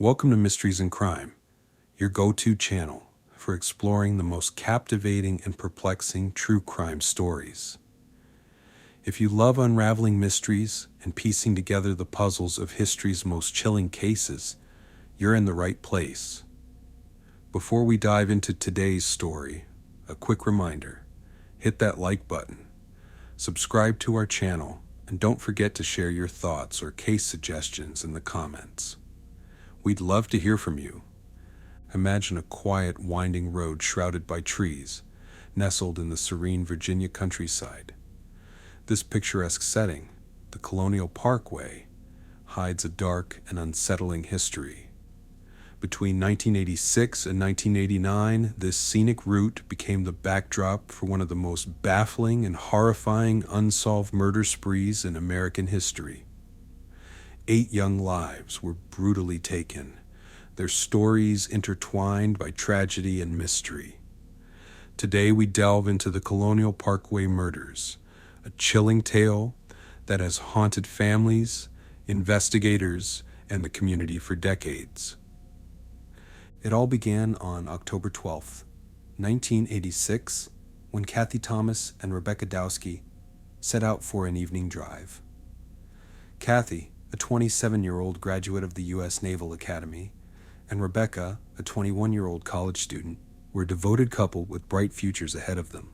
Welcome to Mysteries and Crime, your go-to channel for exploring the most captivating and perplexing true crime stories. If you love unraveling mysteries and piecing together the puzzles of history's most chilling cases, you're in the right place. Before we dive into today's story, a quick reminder: hit that like button, subscribe to our channel, and don't forget to share your thoughts or case suggestions in the comments. We'd love to hear from you. Imagine a quiet, winding road shrouded by trees, nestled in the serene Virginia countryside. This picturesque setting, the Colonial Parkway, hides a dark and unsettling history. Between 1986 and 1989, this scenic route became the backdrop for one of the most baffling and horrifying unsolved murder sprees in American history. 8 young lives were brutally taken, their stories intertwined by tragedy and mystery. Today we delve into the Colonial Parkway Murders, a chilling tale that has haunted families, investigators, and the community for decades. It all began on October 12th, 1986, when Kathy Thomas and Rebecca Dowski set out for an evening drive. Kathy, a 27-year-old graduate of the U.S. Naval Academy, and Rebecca, a 21-year-old college student, were a devoted couple with bright futures ahead of them.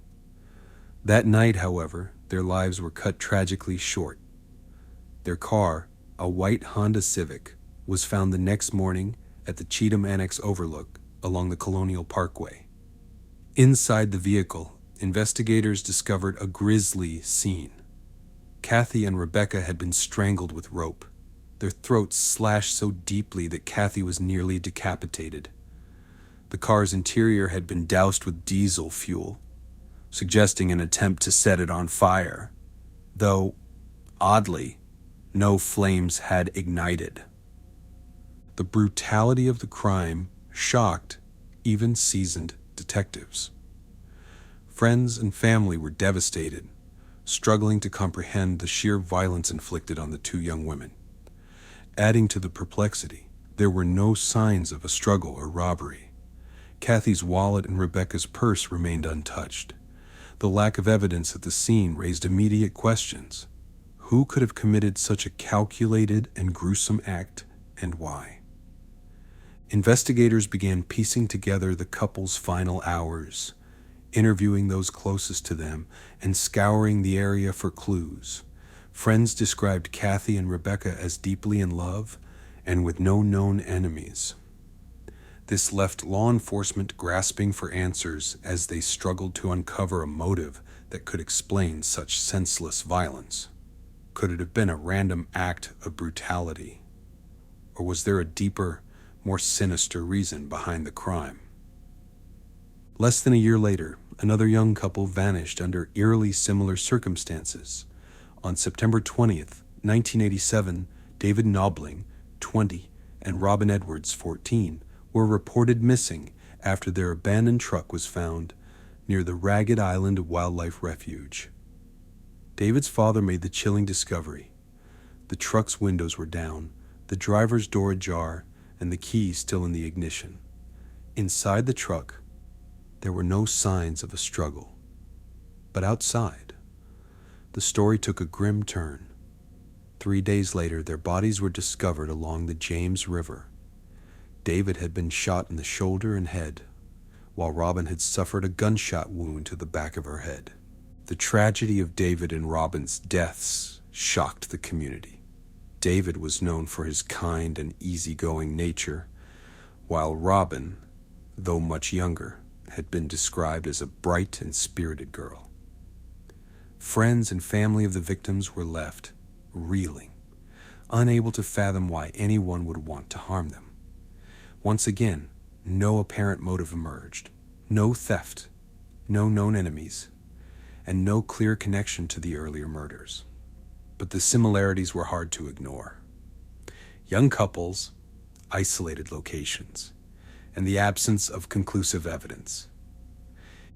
That night, however, their lives were cut tragically short. Their car, a white Honda Civic, was found the next morning at the Cheatham Annex Overlook along the Colonial Parkway. Inside the vehicle, investigators discovered a grisly scene. Kathy and Rebecca had been strangled with rope, their throats slashed so deeply that Kathy was nearly decapitated. The car's interior had been doused with diesel fuel, suggesting an attempt to set it on fire, though, oddly, no flames had ignited. The brutality of the crime shocked even seasoned detectives. Friends and family were devastated, struggling to comprehend the sheer violence inflicted on the 2 young women. Adding to the perplexity, there were no signs of a struggle or robbery. Kathy's wallet and Rebecca's purse remained untouched. The lack of evidence at the scene raised immediate questions. Who could have committed such a calculated and gruesome act, and why? Investigators began piecing together the couple's final hours, interviewing those closest to them, and scouring the area for clues. Friends described Kathy and Rebecca as deeply in love and with no known enemies. This left law enforcement grasping for answers as they struggled to uncover a motive that could explain such senseless violence. Could it have been a random act of brutality? Or was there a deeper, more sinister reason behind the crime? Less than a year later, another young couple vanished under eerily similar circumstances. On September 20th, 1987, David Knobling, 20, and Robin Edwards, 14, were reported missing after their abandoned truck was found near the Ragged Island Wildlife Refuge. David's father made the chilling discovery. The truck's windows were down, the driver's door ajar, and the key still in the ignition. Inside the truck, there were no signs of a struggle. But outside, the story took a grim turn. 3 days later, their bodies were discovered along the James River. David had been shot in the shoulder and head, while Robin had suffered a gunshot wound to the back of her head. The tragedy of David and Robin's deaths shocked the community. David was known for his kind and easygoing nature, while Robin, though much younger, had been described as a bright and spirited girl. Friends and family of the victims were left reeling, unable to fathom why anyone would want to harm them. Once again, no apparent motive emerged, no theft, no known enemies, and no clear connection to the earlier murders. But the similarities were hard to ignore. Young couples, isolated locations, and the absence of conclusive evidence.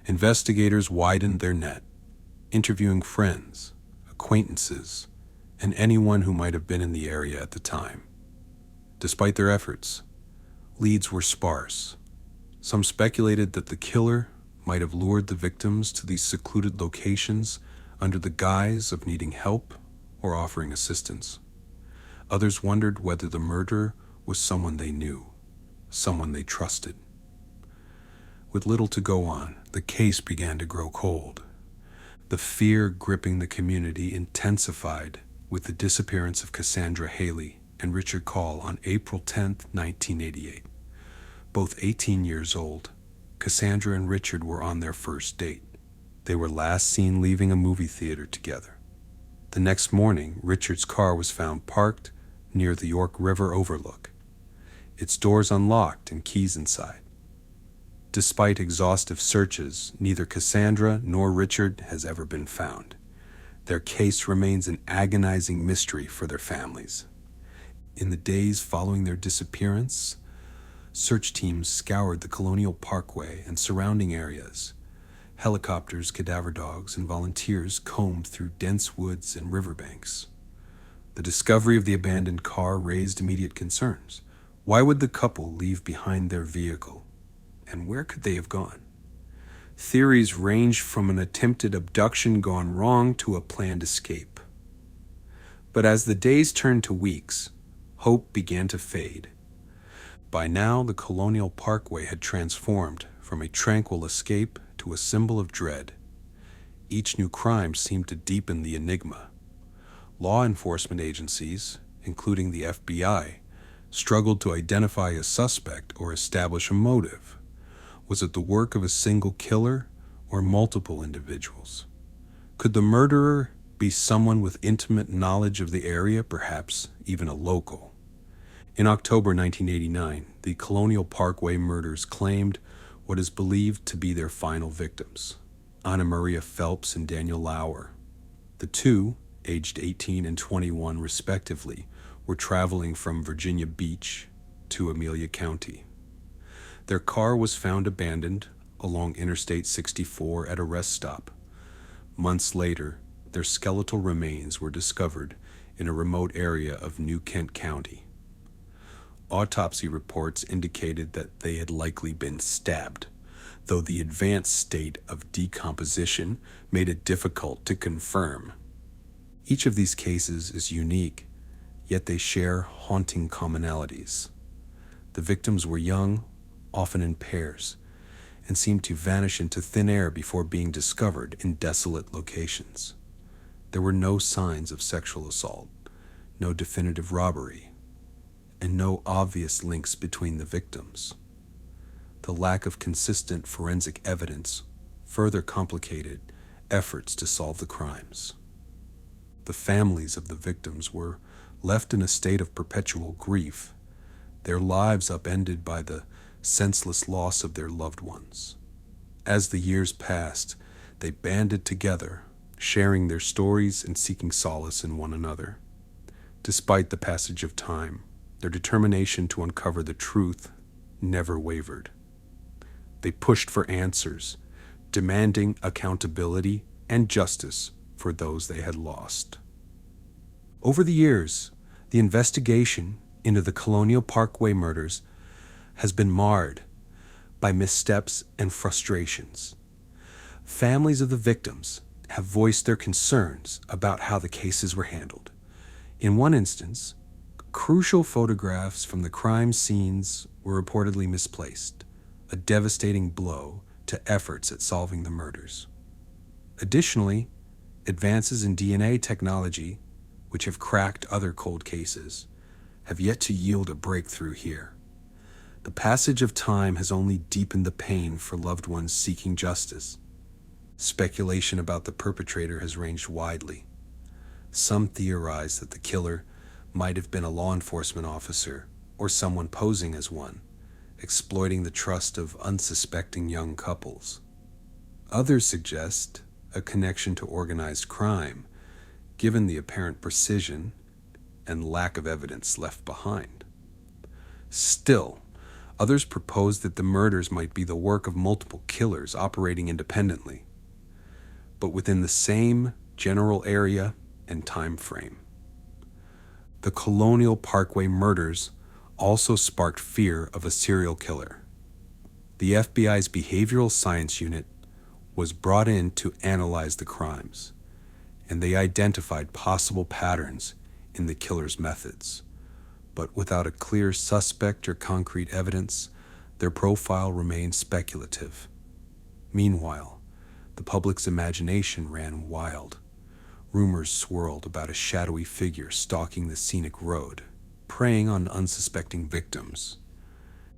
Investigators widened their net, interviewing friends, acquaintances, and anyone who might have been in the area at the time. Despite their efforts, Leads were sparse. Some speculated that the killer might have lured the victims to these secluded locations under the guise of needing help or offering assistance. Others wondered whether the murderer was someone they knew, someone they trusted. With little to go on, the case began to grow cold. The fear gripping the community intensified with the disappearance of Cassandra Haley and Richard Call on April 10, 1988. Both 18 years old, Cassandra and Richard were on their first date. They were last seen leaving a movie theater together. The next morning, Richard's car was found parked near the York River overlook, its doors unlocked and keys inside. Despite exhaustive searches, neither Cassandra nor Richard has ever been found. Their case remains an agonizing mystery for their families. In the days following their disappearance, search teams scoured the Colonial Parkway and surrounding areas. Helicopters, cadaver dogs, and volunteers combed through dense woods and riverbanks. The discovery of the abandoned car raised immediate concerns. Why would the couple leave behind their vehicle? And where could they have gone? Theories ranged from an attempted abduction gone wrong to a planned escape. But as the days turned to weeks, hope began to fade. By now, the Colonial Parkway had transformed from a tranquil escape to a symbol of dread. Each new crime seemed to deepen the enigma. Law enforcement agencies, including the FBI, struggled to identify a suspect or establish a motive. Was it the work of a single killer or multiple individuals? Could the murderer be someone with intimate knowledge of the area, perhaps even a local? In October 1989, the Colonial Parkway Murders claimed what is believed to be their final victims, Anna Maria Phelps and Daniel Lauer. The two, aged 18 and 21 respectively, were traveling from Virginia Beach to Amelia County. Their car was found abandoned along Interstate 64 at a rest stop. Months later, their skeletal remains were discovered in a remote area of New Kent County. Autopsy reports indicated that they had likely been stabbed, though the advanced state of decomposition made it difficult to confirm. Each of these cases is unique, yet they share haunting commonalities. The victims were young, often in pairs, and seemed to vanish into thin air before being discovered in desolate locations. There were no signs of sexual assault, no definitive robbery, and no obvious links between the victims. The lack of consistent forensic evidence further complicated efforts to solve the crimes. The families of the victims were left in a state of perpetual grief, their lives upended by the senseless loss of their loved ones. As the years passed, they banded together, sharing their stories and seeking solace in one another. Despite the passage of time, their determination to uncover the truth never wavered. They pushed for answers, demanding accountability and justice for those they had lost. Over the years, the investigation into the Colonial Parkway murders has been marred by missteps and frustrations. Families of the victims have voiced their concerns about how the cases were handled. In one instance, crucial photographs from the crime scenes were reportedly misplaced, a devastating blow to efforts at solving the murders. Additionally, advances in DNA technology, which have cracked other cold cases, have yet to yield a breakthrough here. The passage of time has only deepened the pain for loved ones seeking justice. Speculation about the perpetrator has ranged widely. Some theorize that the killer might have been a law enforcement officer or someone posing as one, exploiting the trust of unsuspecting young couples. Others suggest a connection to organized crime, given the apparent precision and lack of evidence left behind. Still, others propose that the murders might be the work of multiple killers operating independently, but within the same general area and time frame. The Colonial Parkway murders also sparked fear of a serial killer. The FBI's Behavioral Science Unit was brought in to analyze the crimes, and they identified possible patterns in the killer's methods. But without a clear suspect or concrete evidence, their profile remained speculative. Meanwhile, the public's imagination ran wild. Rumors swirled about a shadowy figure stalking the scenic road, preying on unsuspecting victims.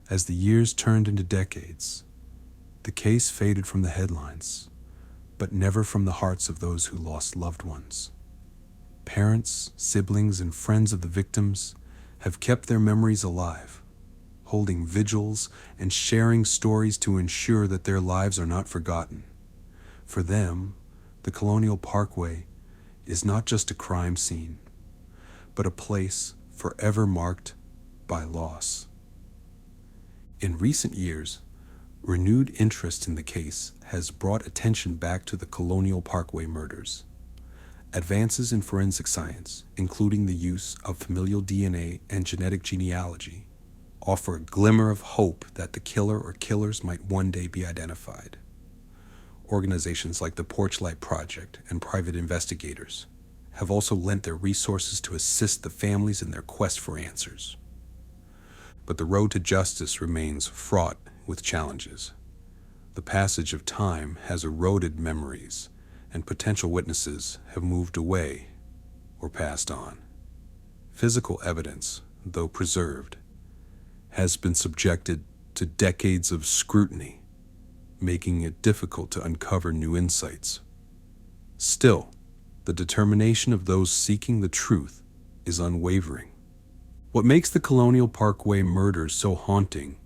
As the years turned into decades, the case faded from the headlines, but never from the hearts of those who lost loved ones. Parents, siblings, and friends of the victims have kept their memories alive, holding vigils and sharing stories to ensure that their lives are not forgotten. For them, the Colonial Parkway is not just a crime scene, but a place forever marked by loss. In recent years, renewed interest in the case has brought attention back to the Colonial Parkway murders. Advances in forensic science, including the use of familial DNA and genetic genealogy, offer a glimmer of hope that the killer or killers might one day be identified. Organizations like the Porchlight Project and private investigators have also lent their resources to assist the families in their quest for answers. But the road to justice remains fraught with challenges. The passage of time has eroded memories, and potential witnesses have moved away or passed on. Physical evidence, though preserved, has been subjected to decades of scrutiny, making it difficult to uncover new insights. Still, the determination of those seeking the truth is unwavering. What makes the Colonial Parkway murders so haunting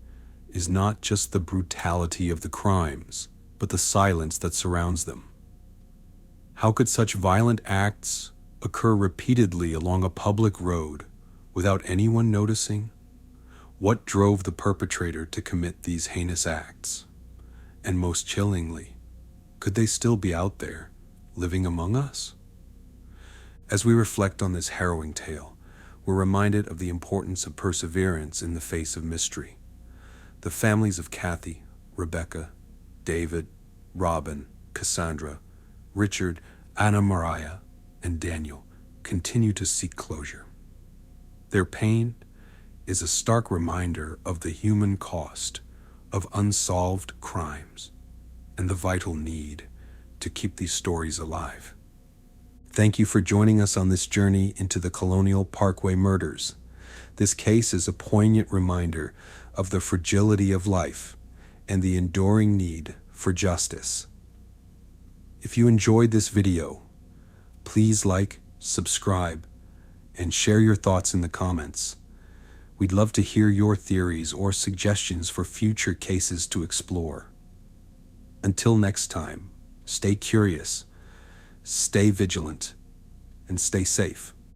is not just the brutality of the crimes, but the silence that surrounds them. How could such violent acts occur repeatedly along a public road without anyone noticing? What drove the perpetrator to commit these heinous acts? And most chillingly, could they still be out there, living among us? As we reflect on this harrowing tale, we're reminded of the importance of perseverance in the face of mystery. The families of Kathy, Rebecca, David, Robin, Cassandra, Richard, Anna Maria, and Daniel continue to seek closure. Their pain is a stark reminder of the human cost of unsolved crimes and the vital need to keep these stories alive. Thank you for joining us on this journey into the Colonial Parkway murders. This case is a poignant reminder of the fragility of life and the enduring need for justice. If you enjoyed this video, please like, subscribe, and share your thoughts in the comments. We'd love to hear your theories or suggestions for future cases to explore. Until next time, stay curious, stay vigilant, and stay safe.